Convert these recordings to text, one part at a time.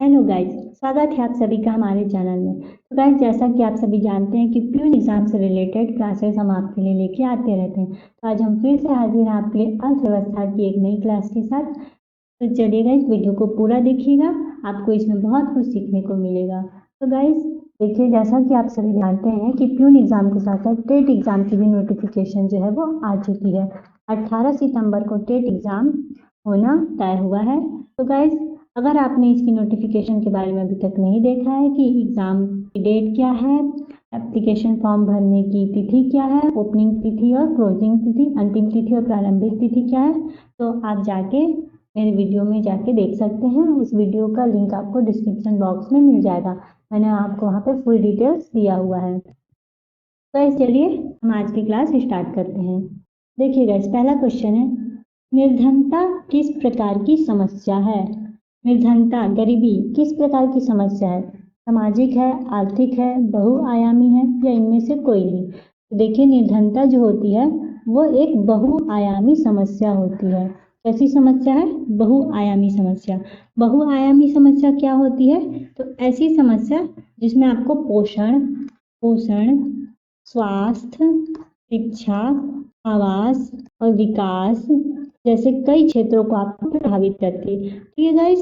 Hello guys, स्वागत है आप सभी का हमारे चैनल में। तो गाइस, जैसा कि आप सभी जानते हैं कि प्यून एग्जाम से रिलेटेड क्लासेस हम आपके लिए लेके आते रहते हैं। तो आज हम फिर से हाजिर हैं आपके लिए अर्थव्यवस्था की एक नई क्लास के साथ। तो चलिए गाइस, वीडियो को पूरा देखिएगा, आपको इसमें बहुत कुछ सीखने को मिलेगा। तो गाइस देखिए, जैसा कि आप सभी जानते हैं कि प्यून एग्जाम के साथ साथ टेट एग्जाम की भी नोटिफिकेशन जो है वो आ चुकी है। 18 सितंबर को टेट एग्जाम होना तय हुआ है। तो गाइस, अगर आपने इसकी नोटिफिकेशन के बारे में अभी तक नहीं देखा है कि एग्जाम की डेट क्या है, एप्लीकेशन फॉर्म भरने की तिथि क्या है, ओपनिंग तिथि और क्लोजिंग तिथि, अंतिम तिथि और प्रारंभिक तिथि क्या है, तो आप जाके मेरे वीडियो में जाके देख सकते हैं। उस वीडियो का लिंक आपको डिस्क्रिप्शन बॉक्स में मिल जाएगा। मैंने आपको वहाँ पे फुल डिटेल्स दिया हुआ है। तो चलिए हम आज की क्लास स्टार्ट करते हैं। देखिए गाइस, पहला क्वेश्चन है, निर्धनता किस प्रकार की समस्या है? निर्धनता, गरीबी किस प्रकार की समस्या है? सामाजिक है, आर्थिक है, बहुआयामी है या इनमें से कोई नहीं? तो देखिए, निर्धनता जो होती है वो एक बहुआयामी समस्या होती है। कैसी समस्या है? बहुआयामी समस्या। बहुआयामी समस्या क्या होती है? तो ऐसी समस्या जिसमें आपको पोषण, स्वास्थ्य, शिक्षा, आवास और विकास जैसे कई क्षेत्रों को आपको प्रभावित करती है। ठीक है गाइस,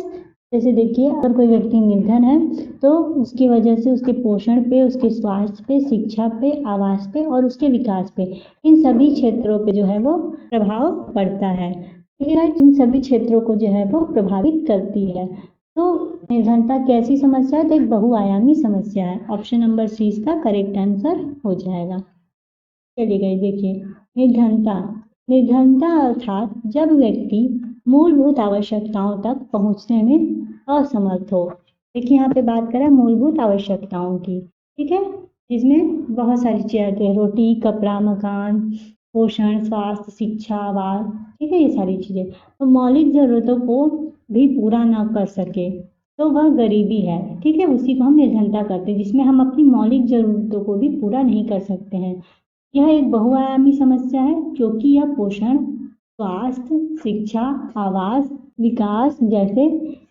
जैसे देखिए, अगर कोई व्यक्ति निर्धन है तो उसकी वजह से उसके पोषण पे, उसके स्वास्थ्य पे, शिक्षा पे, आवास पे और उसके विकास पे, इन सभी क्षेत्रों पे जो है वो प्रभाव पड़ता है। ठीक है गाइस, इन सभी क्षेत्रों को जो है वो प्रभावित करती है। तो निर्धनता कैसी समस्या है? तो एक बहुआयामी समस्या है। ऑप्शन नंबर सी इसका करेक्ट आंसर हो जाएगा। चलिए गाइस देखिए, निर्धनता निर्धनता अर्थात जब व्यक्ति मूलभूत आवश्यकताओं तक पहुंचने में असमर्थ हो। देखिए, यहाँ पे बात करें मूलभूत आवश्यकताओं की, ठीक है, जिसमें बहुत सारी चीजें आती है, रोटी, कपड़ा, मकान, पोषण, स्वास्थ्य, शिक्षा, आवास, ठीक है, ये सारी चीजें। तो मौलिक जरूरतों को भी पूरा न कर सके तो वह गरीबी है। ठीक है, उसी को हम निर्धनता करते हैं, जिसमें हम अपनी मौलिक जरूरतों को भी पूरा नहीं कर सकते हैं। यह एक बहुआयामी समस्या है क्योंकि यह पोषण, स्वास्थ्य, शिक्षा, आवास, विकास जैसे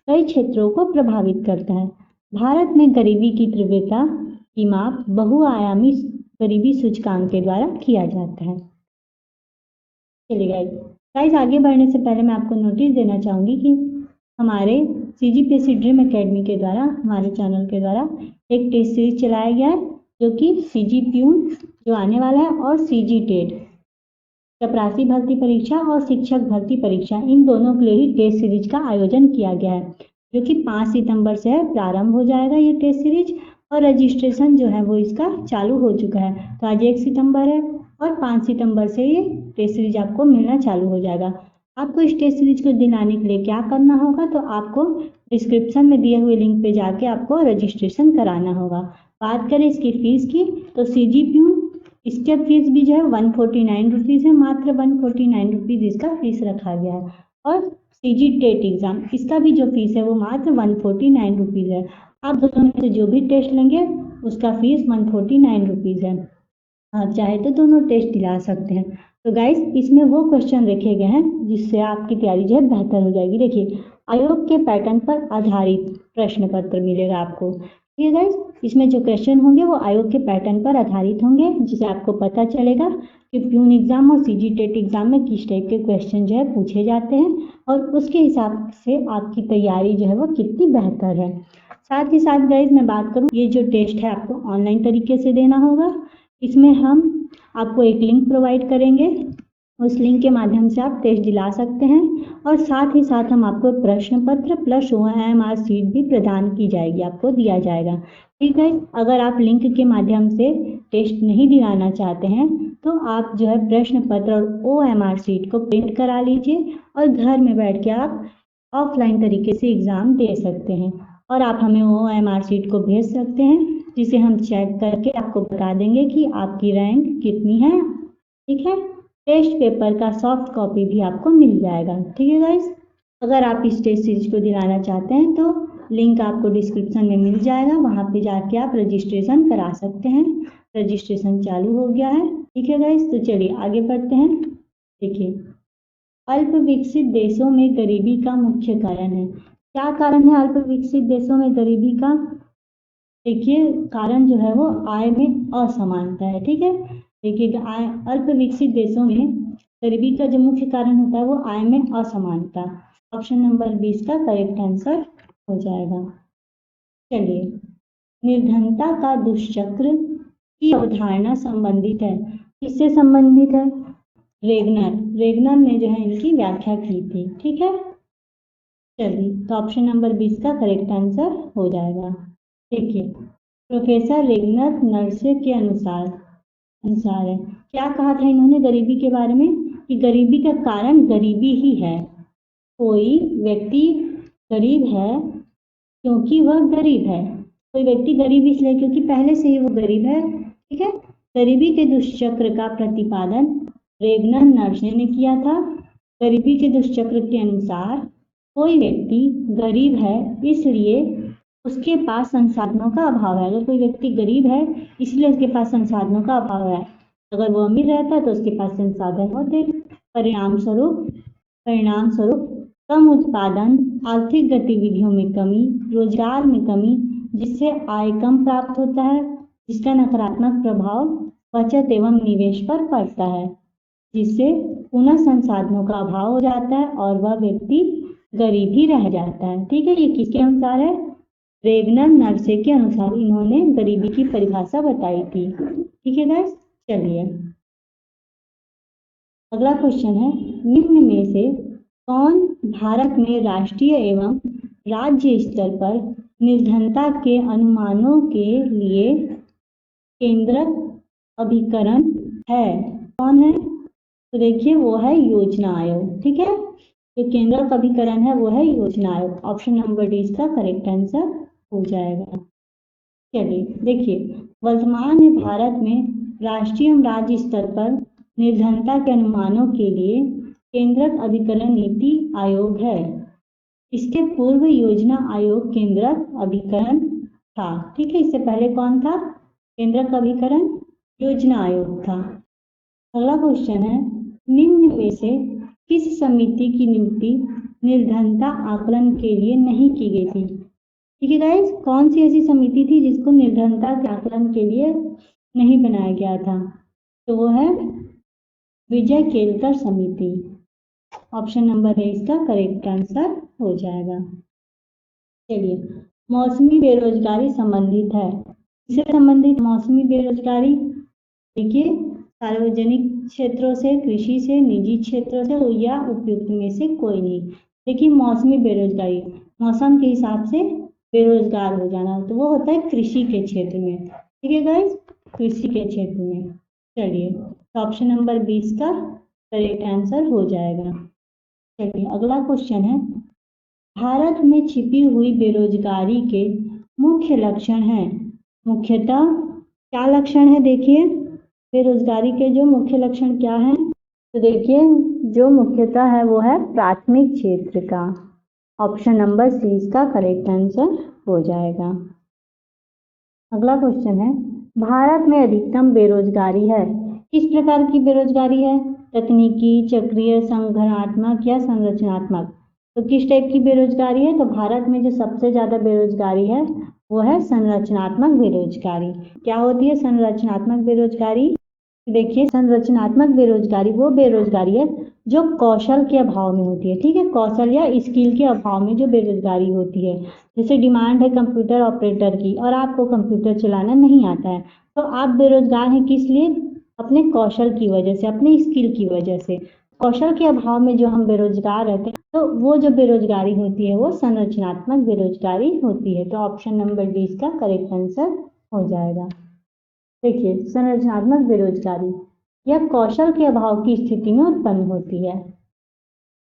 कई क्षेत्रों को प्रभावित करता है। भारत में गरीबी की तीव्रता की माप बहुआयामी गरीबी सूचकांक के द्वारा किया जाता है। चलिए गाइस, आगे बढ़ने से पहले मैं आपको नोटिस देना चाहूंगी कि हमारे CGPSC ड्रीम एकेडमी के द्वारा, हमारे चैनल के द्वारा एक टेस्ट सीरीज चलाया गया है, जो कि CG प्यून जो आने वाला है और CG टेट, चपरासी भर्ती परीक्षा और शिक्षक भर्ती परीक्षा, इन दोनों के लिए ही टेस्ट सीरीज का आयोजन किया गया है, जो कि 5 सितंबर से प्रारंभ हो जाएगा ये टेस्ट सीरीज। और रजिस्ट्रेशन जो है वो इसका चालू हो चुका है। तो आज 1 सितंबर है और 5 सितंबर से ये टेस्ट सीरीज आपको मिलना चालू हो जाएगा। आपको इस टेस्ट सीरीज को दिलाने के लिए क्या करना होगा? तो आपको डिस्क्रिप्शन में दिए हुए लिंक पे जाके आपको रजिस्ट्रेशन कराना होगा। बात करें इसकी फीस की, तो CG प्यून इसका फीस भी जो है 149 रुपीज़ है, मात्र 149 रुपीज़ इसका फीस रखा गया है। और CG टेट एग्जाम, इसका भी जो फीस है वो मात्र 149 रुपीज़ है। आप दोनों में से जो भी टेस्ट लेंगे उसका फीस 149 रुपीज़ है। आप चाहे तो दोनों टेस्ट दिला सकते हैं। तो गाइस, इसमें वो क्वेश्चन रखे गए हैं जिससे आपकी तैयारी जो है बेहतर हो जाएगी। देखिए, आयोग के पैटर्न पर आधारित प्रश्न पत्र मिलेगा आपको। ठीक है गाइस, इसमें जो क्वेश्चन होंगे वो आयोग के पैटर्न पर आधारित होंगे, जिससे आपको पता चलेगा कि प्यून एग्जाम और CG टेट एग्जाम में किस टाइप के क्वेश्चन जो है पूछे जाते हैं, और उसके हिसाब से आपकी तैयारी जो है वो कितनी बेहतर है। साथ ही साथ गाइस, मैं बात करूँ, ये जो टेस्ट है आपको ऑनलाइन तरीके से देना होगा। इसमें हम आपको एक लिंक प्रोवाइड करेंगे, उस लिंक के माध्यम से आप टेस्ट दिला सकते हैं, और साथ ही साथ हम आपको प्रश्न पत्र प्लस OMR शीट भी प्रदान की जाएगी, आपको दिया जाएगा। ठीक है, अगर आप लिंक के माध्यम से टेस्ट नहीं दिलाना चाहते हैं तो आप जो है प्रश्न पत्र और OMR शीट को प्रिंट करा लीजिए और घर में बैठ के आप ऑफलाइन तरीके से एग्ज़ाम दे सकते हैं, और आप हमें OMR शीट को भेज सकते हैं, जिसे हम चेक करके आपको बता देंगे कि आपकी रैंक कितनी है। ठीक है, टेस्ट पेपर का सॉफ्ट कॉपी भी आपको मिल जाएगा। ठीक है गाइस, अगर आप इस टेस्ट सीरीज को दिलाना चाहते हैं तो लिंक आपको डिस्क्रिप्शन में मिल जाएगा, वहाँ पे जाके आप रजिस्ट्रेशन करा सकते हैं। रजिस्ट्रेशन चालू हो गया है। ठीक है गाइस, तो चलिए आगे बढ़ते हैं। देखिए, अल्प विकसित देशों में गरीबी का मुख्य कारण है। क्या कारण है अल्प विकसित देशों में गरीबी का? देखिए कारण जो है वो आय में असमानता है। ठीक है, देखिए आय अल्प विकसित देशों में गरीबी का जो मुख्य कारण होता है वो आय में असमानता। ऑप्शन नंबर 20 का करेक्ट आंसर हो जाएगा। चलिए, निर्धनता का दुष्चक्र की अवधारणा संबंधित है, किससे संबंधित है? रेगनर ने जो है इनकी व्याख्या की थी। ठीक है, चलिए तो ऑप्शन नंबर 20 का करेक्ट आंसर हो जाएगा। देखिए, प्रोफेसर रेगनर नर्से के अनुसार है, क्या कहा था इन्होंने गरीबी के बारे में कि गरीबी का कारण गरीबी ही है। कोई व्यक्ति गरीब है क्योंकि वह गरीब है, कोई व्यक्ति गरीब इसलिए क्योंकि पहले से ही वो गरीब है। ठीक है, गरीबी के दुष्चक्र का प्रतिपादन रेगनर नर्से ने किया था। गरीबी के दुष्चक्र के अनुसार कोई व्यक्ति गरीब है इसलिए उसके पास संसाधनों का अभाव है। अगर कोई व्यक्ति गरीब है इसलिए उसके पास संसाधनों का अभाव है, अगर वो अमीर रहता है तो उसके पास संसाधन होते। परिणाम स्वरूप कम उत्पादन, आर्थिक गतिविधियों में कमी, रोजगार में कमी, जिससे आय कम प्राप्त होता है, जिसका नकारात्मक प्रभाव बचत एवं निवेश पर पड़ता है, जिससे पुनः संसाधनों का अभाव हो जाता है और वह व्यक्ति गरीब ही रह जाता है। ठीक है, ये किसके अनुसार है? रेगनर नर्से के अनुसार इन्होंने गरीबी की परिभाषा बताई थी। ठीक है गाइस, चलिए अगला क्वेश्चन है, निम्न में से कौन भारत में राष्ट्रीय एवं राज्य स्तर पर निर्धनता के अनुमानों के लिए केंद्रक अभिकरण है? कौन है? तो देखिए वो है योजना आयोग। ठीक है, जो केंद्रक अभिकरण है वो है योजना आयोग। ऑप्शन नंबर डी इसका करेक्ट आंसर हो जाएगा। चलिए देखिए, वर्तमान में भारत में राष्ट्रीय एवं राज्य स्तर पर निर्धनता के अनुमानों के लिए केंद्रक अभिकरण नीति आयोग है। इसके पूर्व योजना आयोग केंद्रक अभिकरण था। ठीक है, इससे पहले कौन था? केंद्रक अभिकरण योजना आयोग था। अगला क्वेश्चन है, निम्न में से किस समिति की नियुक्ति निर्धनता आकलन के लिए नहीं की गई थी? ठीक है गाइस, कौन सी ऐसी समिति थी जिसको निर्धनता के आकलन के लिए नहीं बनाया गया था? तो वो है विजय केलकर समिति। ऑप्शन नंबर ए इसका करेक्ट आंसर हो जाएगा। चलिए, मौसमी बेरोजगारी संबंधित है, इससे संबंधित मौसमी बेरोजगारी देखिए सार्वजनिक क्षेत्रों से, कृषि से, निजी क्षेत्रों से या उपयुक्त में से कोई नहीं। देखिए मौसमी बेरोजगारी मौसम के हिसाब से बेरोजगार हो जाना, तो वो होता है कृषि के क्षेत्र में। ठीक है गाइस, कृषि के क्षेत्र में। चलिए तो ऑप्शन नंबर 20 का करेक्ट आंसर हो जाएगा। चलिए अगला क्वेश्चन है, भारत में छिपी हुई बेरोजगारी के मुख्य लक्षण हैं। मुख्यतः क्या लक्षण है? देखिए बेरोजगारी के जो मुख्य लक्षण क्या हैं, तो देखिए जो मुख्यतः है वो है प्राथमिक क्षेत्र का। ऑप्शन नंबर सी इसका करेक्ट आंसर हो जाएगा। अगला क्वेश्चन है, भारत में अधिकतम बेरोजगारी है, किस प्रकार की बेरोजगारी है? तकनीकी, चक्रीय, संगठनात्मक या संरचनात्मक? तो किस टाइप की बेरोजगारी है? तो भारत में जो सबसे ज्यादा बेरोजगारी है वो है संरचनात्मक बेरोजगारी। क्या होती है संरचनात्मक बेरोजगारी? देखिए संरचनात्मक बेरोजगारी वो बेरोजगारी है जो कौशल के अभाव में होती है। ठीक है, कौशल या स्किल के अभाव में जो बेरोजगारी होती है। जैसे डिमांड है कंप्यूटर ऑपरेटर की और आपको कंप्यूटर चलाना नहीं आता है, तो आप बेरोजगार हैं किस लिए? अपने कौशल की वजह से, अपने स्किल की वजह से। कौशल के अभाव में जो हम बेरोजगार रहते हैं, तो वो जो बेरोजगारी होती है वो संरचनात्मक बेरोजगारी होती है। तो ऑप्शन नंबर डी इसका करेक्ट आंसर हो जाएगा। देखिए संरचनात्मक बेरोजगारी यह कौशल के अभाव की स्थिति में उत्पन्न होती है,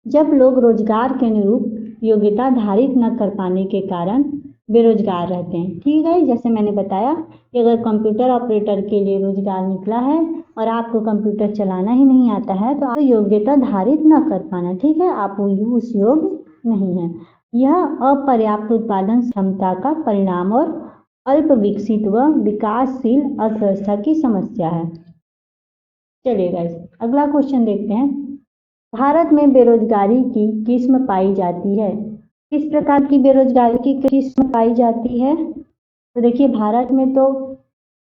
जब लोग रोजगार के अनुरूप योग्यता धारित न कर पाने के कारण बेरोजगार रहते हैं। ठीक है, जैसे मैंने बताया कि अगर कंप्यूटर ऑपरेटर के लिए रोजगार निकला है और आपको कंप्यूटर चलाना ही नहीं आता है तो आप योग्यता धारित न कर पाना। ठीक है, आप उस योग्य नहीं है। यह अपर्याप्त उत्पादन क्षमता का परिणाम और अल्प विकसित व विकासशील अर्थव्यवस्था की समस्या है। चलिए गाइस अगला क्वेश्चन देखते हैं, भारत में बेरोजगारी की किस्म पाई जाती है। किस प्रकार की बेरोजगारी की किस्म पाई जाती है? तो देखिए भारत में तो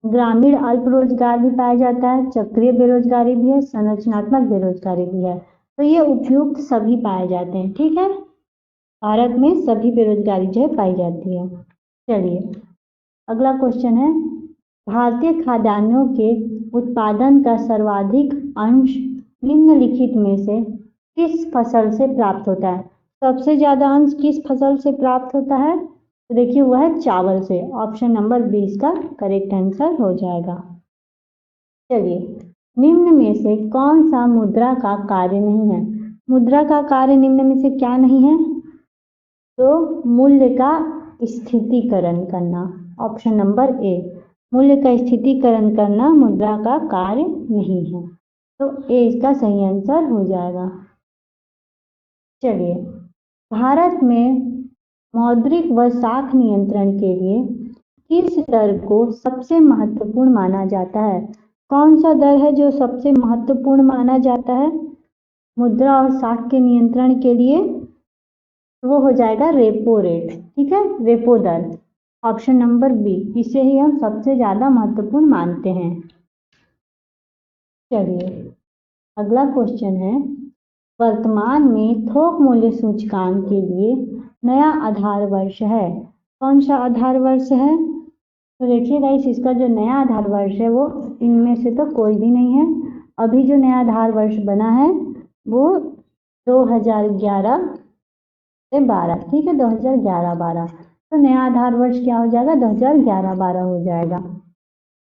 ग्रामीण अल्प रोजगार भी पाया जाता है, चक्रीय बेरोजगारी भी है, संरचनात्मक बेरोजगारी भी है। तो ये उपयुक्त सभी पाए जाते हैं। ठीक है, भारत में सभी बेरोजगारी जो है पाई जाती है। चलिए अगला क्वेश्चन है, भारतीय खाद्यान्नों के उत्पादन का सर्वाधिक अंश निम्नलिखित में से किस फसल से प्राप्त होता है? सबसे ज्यादा अंश किस फसल से प्राप्त होता है? तो देखिए वह है चावल से। ऑप्शन नंबर 20 का करेक्ट आंसर हो जाएगा। चलिए निम्न में से कौन सा मुद्रा का कार्य नहीं है? मुद्रा का कार्य निम्न में से क्या नहीं है? तो मूल्य का स्थितीकरण करना। ऑप्शन नंबर ए, मूल्य का स्थितीकरण करना मुद्रा का कार्य नहीं है। तो ए इसका सही आंसर हो जाएगा। चलिए भारत में मौद्रिक व साख नियंत्रण के लिए किस दर को सबसे महत्वपूर्ण माना जाता है? कौन सा दर है जो सबसे महत्वपूर्ण माना जाता है मुद्रा और साख के नियंत्रण के लिए? वो हो जाएगा रेपो रेट। ठीक है, रेपो दर। ऑप्शन नंबर बी, इसे ही हम सबसे ज्यादा महत्वपूर्ण मानते हैं। चलिए अगला क्वेश्चन है, वर्तमान में थोक मूल्य सूचकांक के लिए नया आधार वर्ष है। कौन सा आधार वर्ष है? तो देखिए गाइस इसका जो नया आधार वर्ष है वो इनमें से तो कोई भी नहीं है। अभी जो नया आधार वर्ष बना है वो 2011 से 12। ठीक है, 2011-12। तो नया आधार वर्ष क्या हो जाएगा? 2011-12 हो जाएगा।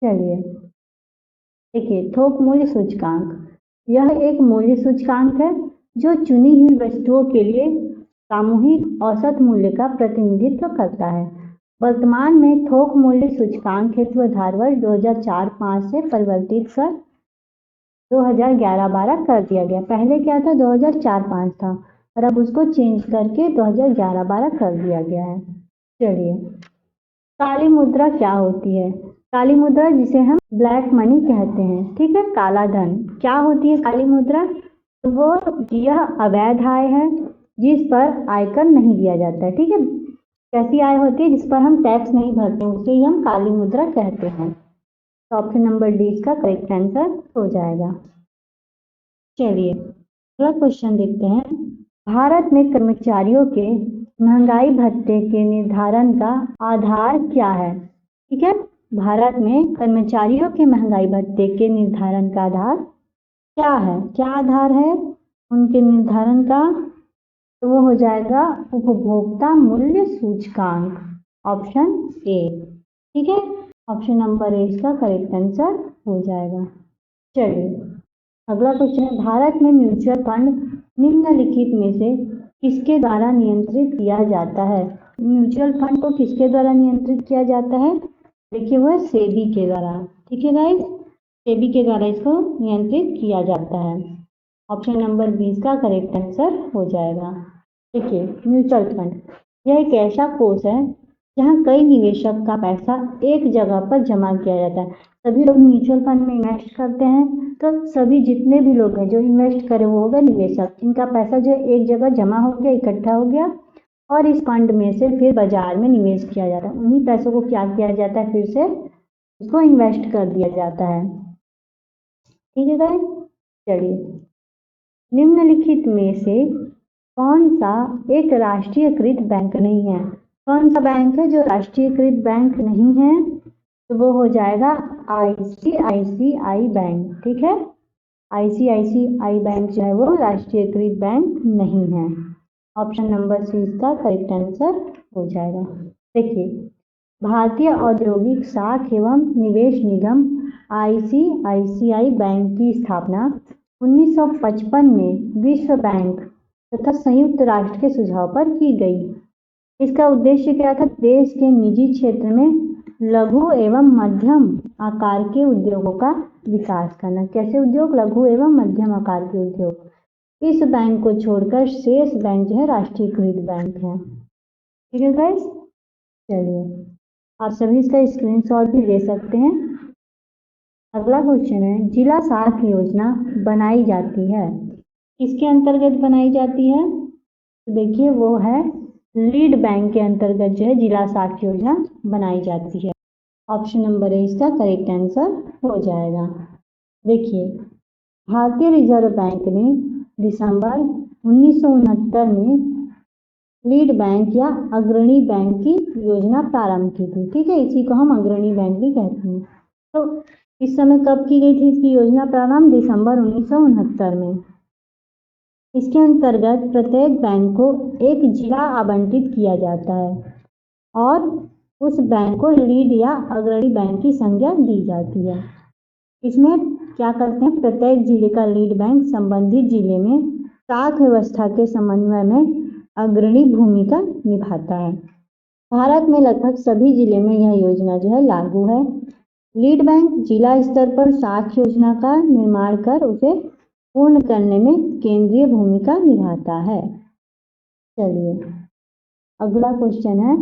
चलिए देखिए थोक मूल्य सूचकांक, यह एक मूल्य सूचकांक है जो चुनी हुई वस्तुओं के लिए सामूहिक औसत मूल्य का प्रतिनिधित्व करता है। वर्तमान में थोक मूल्य सूचकांक हेतु आधार वर्ष 2004-5 से परिवर्तित कर 2011-12 कर दिया गया। पहले क्या था? 2004-5 था और अब उसको चेंज करके 2011-12 कर दिया गया है। चलिए काली मुद्रा क्या होती है? काली मुद्रा जिसे हम ब्लैक मनी कहते हैं। ठीक है, काला धन। क्या होती है काली मुद्रा? तो वो यह अवैध आय है जिस पर आयकर नहीं दिया जाता है। ठीक है, कैसी आय होती है? जिस पर हम टैक्स नहीं भरते, उसे ही हम काली मुद्रा कहते हैं। तो ऑप्शन नंबर डी इसका करेक्ट आंसर हो जाएगा। चलिए अगला क्वेश्चन देखते हैं, भारत में कर्मचारियों के महंगाई भत्ते के निर्धारण का आधार क्या है? ठीक है, भारत में कर्मचारियों के महंगाई भत्ते के निर्धारण का आधार क्या है? क्या आधार है उनके निर्धारण का? तो वो हो जाएगा उपभोक्ता मूल्य सूचकांक। Option A. ठीक है, ऑप्शन नंबर ए इसका करेक्ट आंसर हो जाएगा। चलिए अगला क्वेश्चन है, भारत में म्यूचुअल फंड निम्नलिखित में से किसके द्वारा नियंत्रित किया जाता है? म्यूचुअल फंड को किसके द्वारा नियंत्रित किया जाता है? देखिए वह सेबी के द्वारा। ठीक है गाइस, सेबी के द्वारा इसको नियंत्रित किया जाता है। ऑप्शन नंबर 20 का करेक्ट आंसर हो जाएगा। देखिए म्यूचुअल फंड यह एक ऐसा कोष है जहां कई निवेशक का पैसा एक जगह पर जमा किया जाता है। सभी लोग म्यूचुअल फंड में इन्वेस्ट करते हैं, तो सभी जितने भी लोग हैं जो इन्वेस्ट करे वो हो गए निवेशक। इनका पैसा जो एक जगह जमा हो गया, इकट्ठा हो गया और इस फंड में से फिर बाजार में निवेश किया जाता है। उन्हीं पैसों को क्या किया जाता है? फिर से उसको इन्वेस्ट कर दिया जाता है। ठीक है गाइस, चलिए निम्नलिखित में से कौन सा एक राष्ट्रीयकृत बैंक नहीं है? कौन सा बैंक है जो राष्ट्रीयकृत बैंक नहीं है? तो वो हो जाएगा आईसीआईसीआई बैंक। ठीक है, आईसीआईसीआई बैंक जो है वो राष्ट्रीयकृत बैंक नहीं है। ऑप्शन नंबर सी इसका करेक्ट आंसर हो जाएगा। देखिए भारतीय औद्योगिक साख एवं निवेश निगम आईसीआईसीआई बैंक की स्थापना 1955 में विश्व बैंक तथा संयुक्त राष्ट्र के सुझाव पर की गई। इसका उद्देश्य क्या था? देश के निजी क्षेत्र में लघु एवं मध्यम आकार के उद्योगों का विकास करना। कैसे उद्योग? लघु एवं मध्यम आकार के उद्योग। इस बैंक को छोड़कर शेष बैंक जो है राष्ट्रीयकृत बैंक है। ठीक है गाइस, चलिए आप सभी इसका स्क्रीनशॉट भी ले सकते हैं। अगला क्वेश्चन है, जिला साख योजना बनाई जाती है, किसके अंतर्गत बनाई जाती है? तो देखिए वो है लीड बैंक के अंतर्गत जो है जिला साख योजना बनाई जाती है। ऑप्शन नंबर ए इसका करेक्ट आंसर हो जाएगा। देखिए, भारतीय रिजर्व बैंक ने दिसंबर 1969 में लीड बैंक या अग्रणी बैंक की योजना प्रारंभ की थी। ठीक है, इसी को हम अग्रणी बैंक भी कहते हैं। तो इस समय कब की गई थी इसकी योजना प्रारंभ? दिसंबर 1969 में। इसके अंतर्गत प्रत्येक बैंक को एक जिला आवंटित किया जाता है और उस बैंक को लीड या अग्रणी बैंक की संज्ञा दी जाती है। इसमें क्या करते हैं, प्रत्येक जिले का लीड बैंक संबंधित जिले में साख व्यवस्था के समन्वय में अग्रणी भूमिका निभाता है। भारत में लगभग सभी जिले में यह योजना जो है लागू है। लीड बैंक जिला स्तर पर साख योजना का निर्माण कर उसे पूर्ण करने में केंद्रीय भूमिका निभाता है। चलिए, अगला क्वेश्चन है,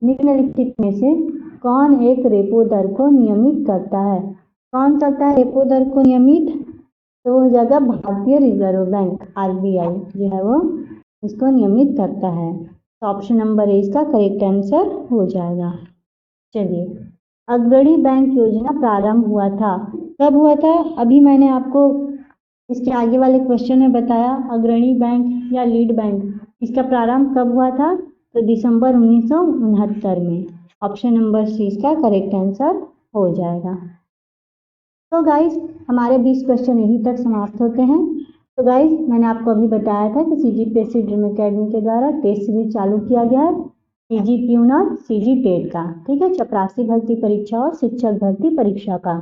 निम्नलिखित में से कौन एक रेपो दर को नियमित करता है? कौन करता है रेपो दर को नियमित? तो हो जाएगा भारतीय रिजर्व बैंक, आरबीआई जो है वो इसको नियमित करता है। तो ऑप्शन नंबर ए इसका करेक्ट आंसर हो जाएगा। चलिए, अग्रणी बैंक योजना प्रारंभ हुआ था, कब हुआ था? अभी मैंने आपको इसके आगे वाले क्वेश्चन में बताया, अग्रणी बैंक या लीड बैंक इसका प्रारंभ कब हुआ था? तो दिसंबर 1969 में। ऑप्शन नंबर सी इसका करेक्ट आंसर हो जाएगा। तो गाइस, हमारे 20 क्वेश्चन यहीं तक समाप्त होते हैं। तो गाइस, मैंने आपको अभी बताया था कि CGPSC ड्रीम अकेडमी के द्वारा टेस्ट सीरीज चालू किया गया है CG प्यून और CG टेट का। ठीक है, चपरासी भर्ती परीक्षा और शिक्षक भर्ती परीक्षा का।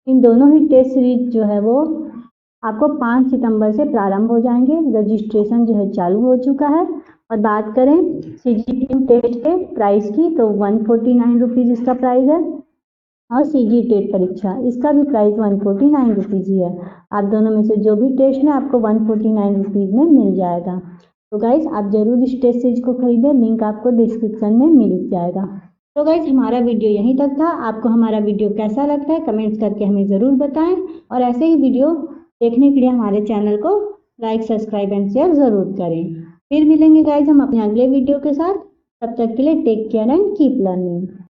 इन दोनों ही टेस्ट सीरीज जो है वो आपको 5 सितंबर से प्रारंभ हो जाएंगे। रजिस्ट्रेशन जो है चालू हो चुका है। और बात करें CG प्यून टेस्ट के प्राइस की, तो 149 रुपीज़ इसका प्राइस है और CG टेट परीक्षा इसका भी प्राइस 149 रुपीज़ ही है। आप दोनों में से जो भी टेस्ट है आपको 149 रुपीज़ में मिल जाएगा। तो गाइज, आप जरूर इस टेस्ट सीरीज को खरीदें, लिंक आपको डिस्क्रिप्शन में मिल जाएगा। तो गाइज, हमारा वीडियो यहीं तक था। आपको हमारा वीडियो कैसा लगता है कमेंट्स करके हमें ज़रूर बताएं और ऐसे ही वीडियो देखने के लिए हमारे चैनल को लाइक, सब्सक्राइब एंड शेयर ज़रूर करें। फिर मिलेंगे गाइज हम अपने अगले वीडियो के साथ। तब तक के लिए take care and keep learning.